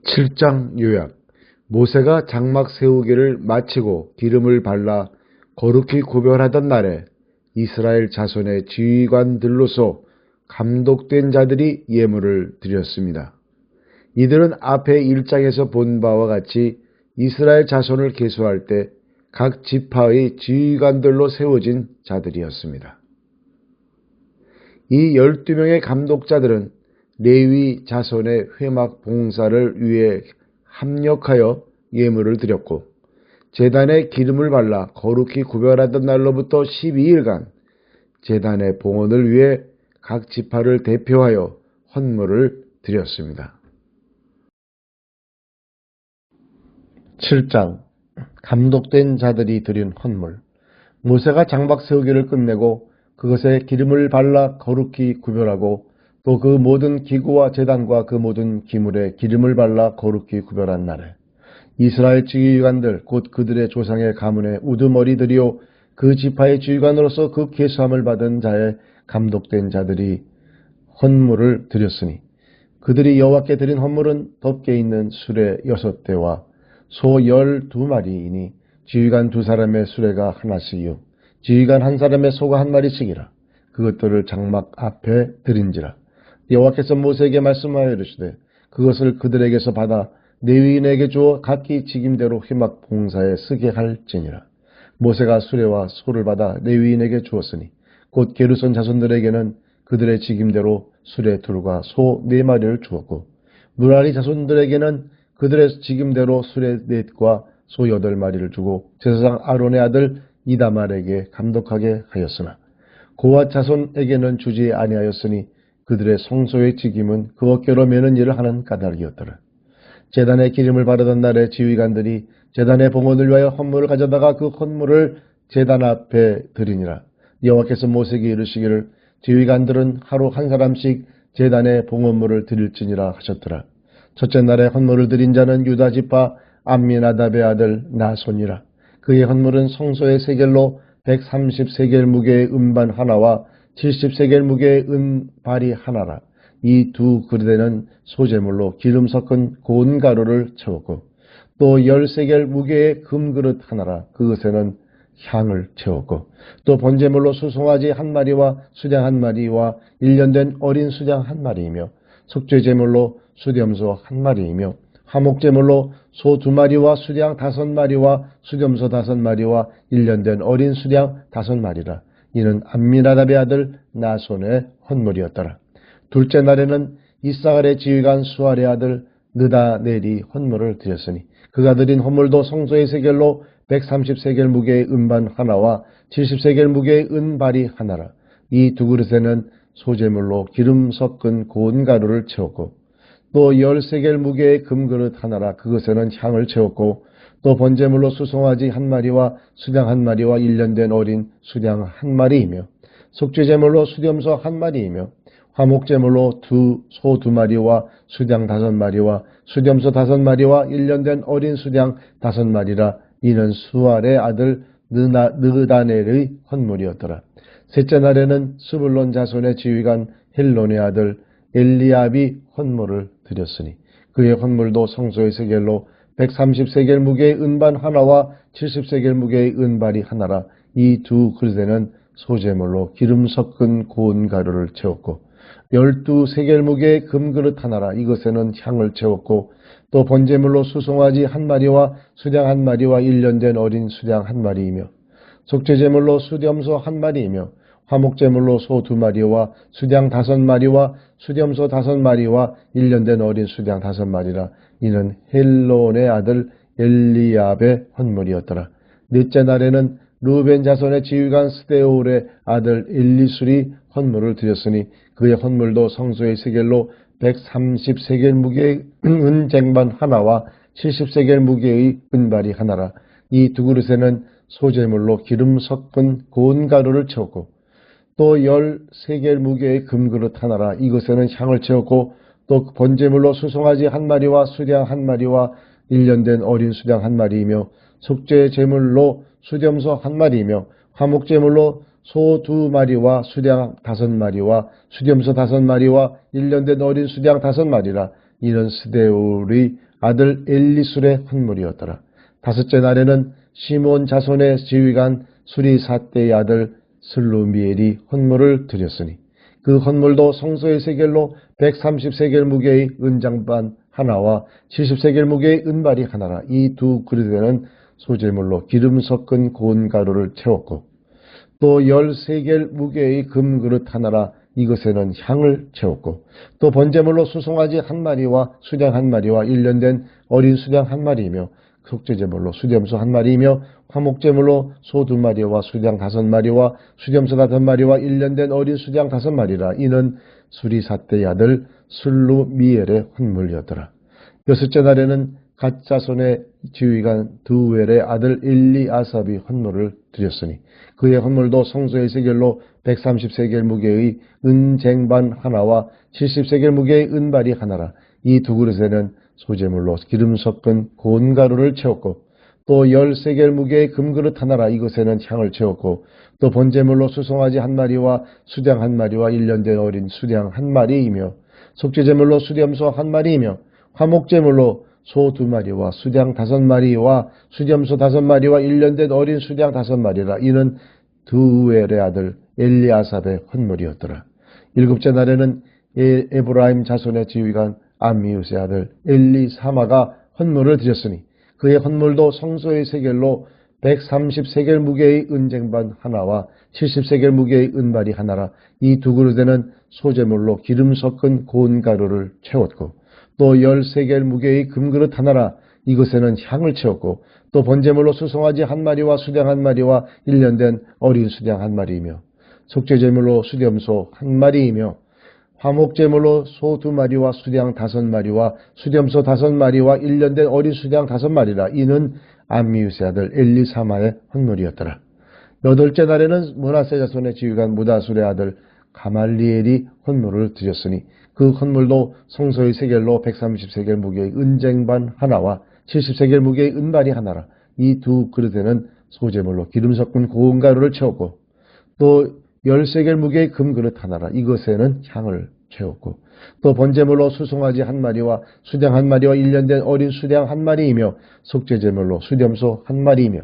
7장 요약. 모세가 장막 세우기를 마치고 기름을 발라 거룩히 구별하던 날에 이스라엘 자손의 지휘관들로서 감독된 자들이 예물을 드렸습니다. 이들은 앞에 1장에서 본 바와 같이 이스라엘 자손을 계수할 때 각 지파의 지휘관들로 세워진 자들이었습니다. 이 12명의 감독자들은 레위 자손의 회막 봉사를 위해 합력하여 예물을 드렸고, 제단에 기름을 발라 거룩히 구별하던 날로부터 12일간 제단의 봉헌을 위해 각 지파를 대표하여 헌물을 드렸습니다. 7장 감독된 자들이 드린 헌물. 모세가 장막 세우기를 끝내고 그것에 기름을 발라 거룩히 구별하고 또 그 모든 기구와 제단과 그 모든 기물에 기름을 발라 거룩히 구별한 날에 이스라엘 지휘관들 곧 그들의 조상의 가문의 우두머리들이요 그 지파의 지휘관으로서 그 계수함을 받은 자의 감독된 자들이 헌물을 드렸으니 그들이 여호와께 드린 헌물은 덮개 있는 수레 6대와 소 12마리이니 지휘관 2사람의 수레가 하나씩이요 지휘관 1사람의 소가 1마리씩이라. 그것들을 장막 앞에 드린지라. 여호와께서 모세에게 말씀하여 이르시되 그것을 그들에게서 받아 레위인에게 주어 각기 직임대로 회막 봉사에 쓰게 할지니라. 모세가 수레와 소를 받아 레위인에게 주었으니 곧 게르손 자손들에게는 그들의 직임대로 수레 2과 소 4마리를 주었고 무라리 자손들에게는 그들의 직임대로 수레 4과 소 8마리를 주고 제사장 아론의 아들 이다말에게 감독하게 하였으나 고앗 자손에게는 주지 아니하였으니 그들의 성소의 직임은 그 어깨로 매는 일을 하는 까닭이었더라. 제단에 기름을 바르던 날에 지휘관들이 제단의 봉헌을 위하여 헌물을 가져다가 그 헌물을 제단 앞에 드리니라. 여호와께서 모세에게 이르시기를 지휘관들은 하루 1사람씩 제단의 봉헌물을 드릴지니라 하셨더라. 첫째 날에 헌물을 드린 자는 유다 지파 암미나답의 아들 나손이라. 그의 헌물은 성소의 세겔로 130세겔 무게의 은반 하나와 70세겔 무게의 은발이 하나라. 이 2 그릇에는 소재물로 기름 섞은 고운 가루를 채웠고 또 10세겔 무게의 금그릇 하나라. 그것에는 향을 채웠고 또 번제물로 수송아지 1마리와 수장 1마리와 1년 된 어린 수장 1마리이며 속죄제물로 수렴소 1마리이며 화목제물로 소 2마리와 수량 5마리와 수렴소 5마리와 1년 된 어린 수량 5마리라. 이는 암미나답의 아들 나손의 헌물이었더라. 둘째 날에는 이사갈의 지휘관 수알의 아들 느다넬이 헌물을 드렸으니 그가 드린 헌물도 성소의 세겔로 130세겔 무게의 은반 하나와 70세겔 무게의 은발이 하나라. 이 2 그릇에는 소재물로 기름 섞은 고운 가루를 채웠고 또 10세겔 무게의 금그릇 하나라. 그것에는 향을 채웠고 또 번제물로 수송아지 1마리와 수장 1마리와 1년 된 어린 수장 1마리이며 속죄제물로 수렴소 1마리이며 화목제물로 소 2마리와 수장 5마리와 수렴소 5마리와 1년 된 어린 수장 5마리라. 이는 수알의 아들 느다넬의 헌물이었더라. 셋째 날에는 스불론 자손의 지휘관 헬론의 아들 엘리압이 헌물을 드렸으니 그의 헌물도 성소의 세겔로 130세겔 무게의 은반 하나와 70세겔 무게의 은발이 하나라. 이 2 그릇에는 소재물로 기름 섞은 고운 가루를 채웠고 12세겔 무게의 금그릇 하나라. 이것에는 향을 채웠고 또 번제물로 수송아지 1마리와 수장 1마리와 1년 된 어린 수장 1마리이며 속죄제물로 수렴소 1마리이며 화목제물로 소 2마리와 수장 5마리와 수렴소 5마리와 1년 된 어린 수장 5마리라. 이는 헬론의 아들 엘리압의 헌물이었더라. 넷째 날에는 르우벤 자손의 지휘관 스데울의 아들 엘리술이 헌물을 드렸으니 그의 헌물도 성소의 세겔로 130세겔 무게의 은쟁반 하나와 70세겔 무게의 은발이 하나라. 이 2 그릇에는 소재물로 기름 섞은 고운 가루를 채웠고 또 10세겔 무게의 금그릇 하나라. 이것에는 향을 채웠고 또 번제물로 수송아지 1마리와 수량 1마리와 1년 된 어린 수량 1마리이며 속죄제물로 수렴소 1마리이며 화목제물로 소 2마리와 수량 5마리와 수렴소 5마리와 1년 된 어린 수량 5마리라. 이는 스데울의 아들 엘리술의 헌물이었더라. 다섯째 날에는 시몬 자손의 지휘관 수리사대의 아들 슬루미엘이 헌물을 드렸으니 그 헌물도 성소의 세겔로 130세겔 무게의 은장반 하나와 70세겔 무게의 은발이 하나라. 이 두 그릇에는 소재물로 기름 섞은 고운 가루를 채웠고 또 10세겔 무게의 금그릇 하나라. 이것에는 향을 채웠고 또 번제물로 수송아지 한 마리와 수량 한 마리와 1년 된 어린 수량 한 마리이며 속죄제물로 수렴소 한 마리이며 화목제물로 소 2마리와 수량 5마리와 수렴소 5마리와 1년 된 어린 수량 5마리라. 이는 수리사대의 아들 슬루미엘의 헌물이었더라. 여섯째 날에는 갓 자손의 지휘관 드우엘의 아들 엘리아삽이 헌물을 드렸으니 그의 헌물도 성소의 세겔로 130세겔 무게의 은쟁반 하나와 70세겔 무게의 은발이 하나라. 이 두 그릇에는 소재물로 기름 섞은 고운 가루를 채웠고 또 10세겔 무게의 금그릇 하나라. 이것에는 향을 채웠고 또 번제물로 수송아지 한 마리와 수량 한 마리와 1년 된 어린 수량 한 마리이며 속죄제물로 수렴소 한 마리이며 화목제물로 소 2마리와 수량 5마리와 수렴소 5마리와 1년 된 어린 수량 5마리라. 이는 드우엘의 아들 엘리아삽의 헌물이었더라. 일곱째 날에는 에브라임 자손의 지휘관 암미우스의 아들 엘리사마가 헌물을 드렸으니 그의 헌물도 성소의 세겔로 130세겔 무게의 은쟁반 하나와 70세겔 무게의 은발이 하나라. 이 두 그릇에는 소재물로 기름 섞은 고운 가루를 채웠고 또 10세겔 무게의 금그릇 하나라. 이것에는 향을 채웠고 또 번제물로 수송아지 한 마리와 수량 한 마리와 1년 된 어린 수량 한 마리이며 속죄제물로 수렴소 한 마리이며 화목제물로 소 2마리와 수량 5마리와 수렴소 5마리와 1년 된 어린 수량 5마리라. 이는 암미우스의 아들 엘리사마의 헌물이었더라. 여덟째 날에는 므낫세 자손의 지휘관 무다술의 아들 가말리엘이 헌물을 드렸으니 그 헌물도 성소의 세겔로 130세겔 무게의 은쟁반 하나와 70세겔 무게의 은발이 하나라. 이 두 그릇에는 소재물로 기름 섞은 고운 가루를 채웠고 또 10세겔 무게의 금그릇 하나라. 이것에는 향을 채웠고 또 번제물로 수송아지 한 마리와 수량 한 마리와 1년 된 어린 수량 한 마리이며 속죄제물로 수렴소 한 마리이며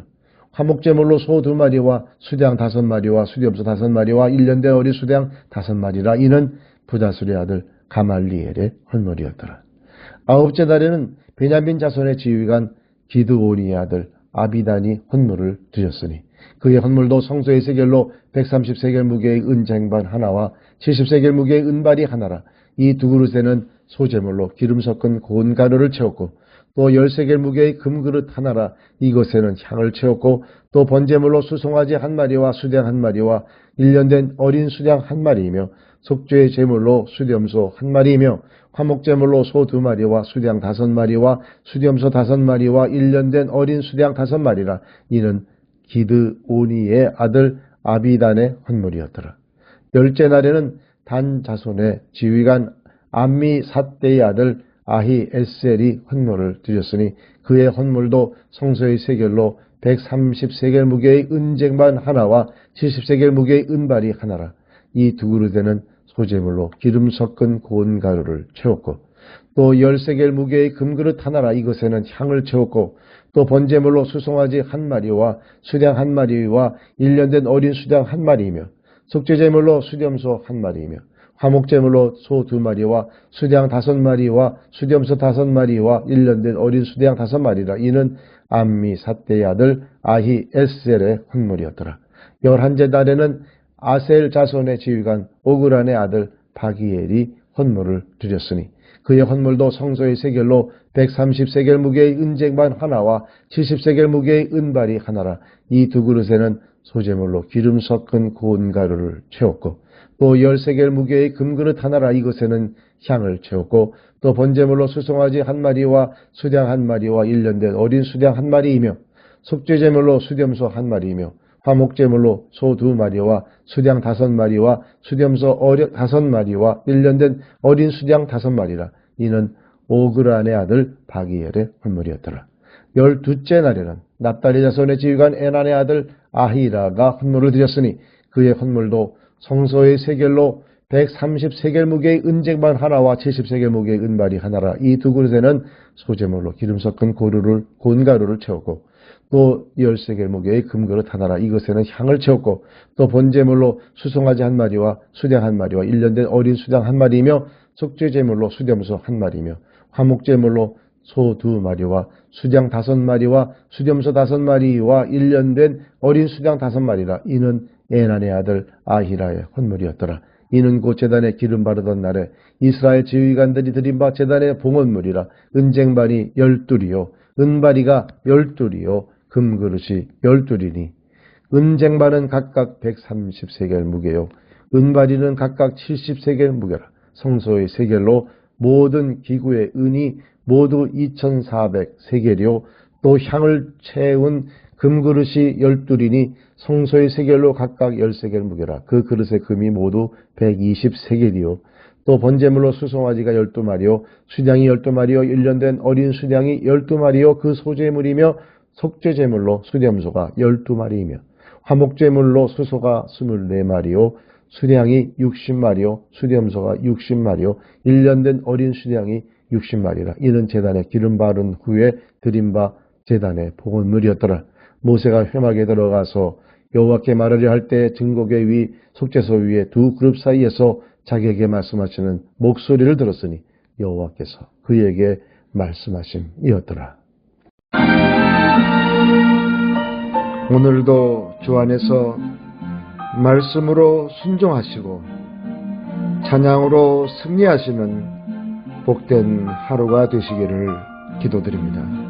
화목제물로 소 2마리와 수량 5마리와 수렴소 5마리와 1년 된 어린 수량 5마리라. 이는 부다술의 아들 가말리엘의 헌물이었더라. 아홉째 날에는 베냐민 자손의 지휘관 기드오니의 아들 아비단이 헌물을 드렸으니 그의 헌물도 성소의 세겔로 130세겔 무게의 은쟁반 하나와 70세겔 무게의 은발이 하나라. 이 두 그릇에는 소재물로 기름 섞은 고운 가루를 채웠고 또 10세겔 무게의 금그릇 하나라. 이것에는 향을 채웠고 또 번제물로 수송아지 한 마리와 수량 한 마리와 1년 된 어린 수량 한 마리이며 속죄의 제물로 수렴소 한 마리이며 화목제물로 소 2마리와 수량 5마리와 수렴소 5마리와 1년 된 어린 수량 5마리라. 이는 기드오니의 아들 아비단의 헌물이었더라. 열째 날에는 단 자손의 지휘관 암미사대의 아들 아히에셀이 헌물을 드렸으니 그의 헌물도 성소의 세겔로 130세겔 무게의 은쟁반 하나와 70세겔 무게의 은발이 하나라. 이 두 그릇에는 소재물로 기름 섞은 고운 가루를 채웠고 또 10세겔 무게의 금그릇 하나라. 이것에는 향을 채웠고 또 번제물로 수송아지 한 마리와 수량 한 마리와 1년 된 어린 수량 한 마리이며 속죄제물로 수렴소 한 마리이며 화목제물로 소 2마리와 수량 5마리와 수렴소 5마리와 1년 된 어린 수량 5마리라. 이는 암미사대의 아들 아히에셀의 헌물이었더라. 11째 달에는 아셀 자손의 지휘관 오그란의 아들 바기엘이 헌물을 드렸으니 그의 헌물도 성소의 세겔로 130세겔 무게의 은쟁반 하나와 70세겔 무게의 은발이 하나라. 이 두 그릇에는 소재물로 기름 섞은 고운 가루를 채웠고 또 10세겔 무게의 금그릇 하나라. 이것에는 향을 채웠고 또 번제물로 수송아지 한 마리와 수량 한 마리와 1년 된 어린 수량 한 마리이며 속죄제물로 수렴소 한 마리이며 화목제물로 소 2마리와 수량 5마리와 수렴소 5마리와 1년 된 어린 수량 5마리라. 이는 오그란의 아들 바기엘의 헌물이었더라. 12째 날에는 납달리 자손의 지휘관 에난의 아들 아히라가 헌물을 드렸으니 그의 헌물도 성소의 세겔로 130세겔 무게의 은쟁반 하나와 70세겔 무게의 은발이 하나라. 이 두 그릇에는 소재물로 기름 섞은 곤가루를 채웠고 또 10세겔 무게의 금그릇 하나라. 이것에는 향을 채웠고 또 번제물로 수송아지 한 마리와 수량 한 마리와 1년 된 어린 수량 한 마리이며 속죄제물로 수렴소 한 마리며 화목제물로 소 2마리와 수량 5마리와 수렴소 5마리와 1년 된 어린 수량 5마리라. 이는 에난의 아들 아히라의 헌물이었더라. 이는 곧 제단에 기름 바르던 날에 이스라엘 지휘관들이 드린 바 제단의 봉헌물이라. 은쟁반이 12이요 은바리가 12이요 금그릇이 12이니 은쟁반은 각각 130세겔 무게요 은바리는 각각 70세겔 무게라. 성소의 세겔로 모든 기구의 은이 모두 2400세겔이요 또 향을 채운 금그릇이 12이니 성소의 세겔로 각각 10세겔 무게라. 그 그릇의 금이 모두 120세겔이요 또 번제물로 수송아지가 12마리요 수량이 12마리요 1년 된 어린 수량이 12마리요 그 소제물이며 속죄제물로 수렴소가 12마리이며 화목제물로 수소가 24마리요 수량이 60마리요 수렴소가 60마리요 1년 된 어린 수량이 60마리라. 이는 제단에 기름 바른 후에 드린 바 제단의 봉헌물이었더라. 모세가 회막에 들어가서 여호와께 말하려 할 때 증거궤 위 속죄소 위에 두 그룹 사이에서 자기에게 말씀하시는 목소리를 들었으니 여호와께서 그에게 말씀하심이었더라. 오늘도 주 안에서 말씀으로 순종하시고 찬양으로 승리하시는 복된 하루가 되시기를 기도드립니다.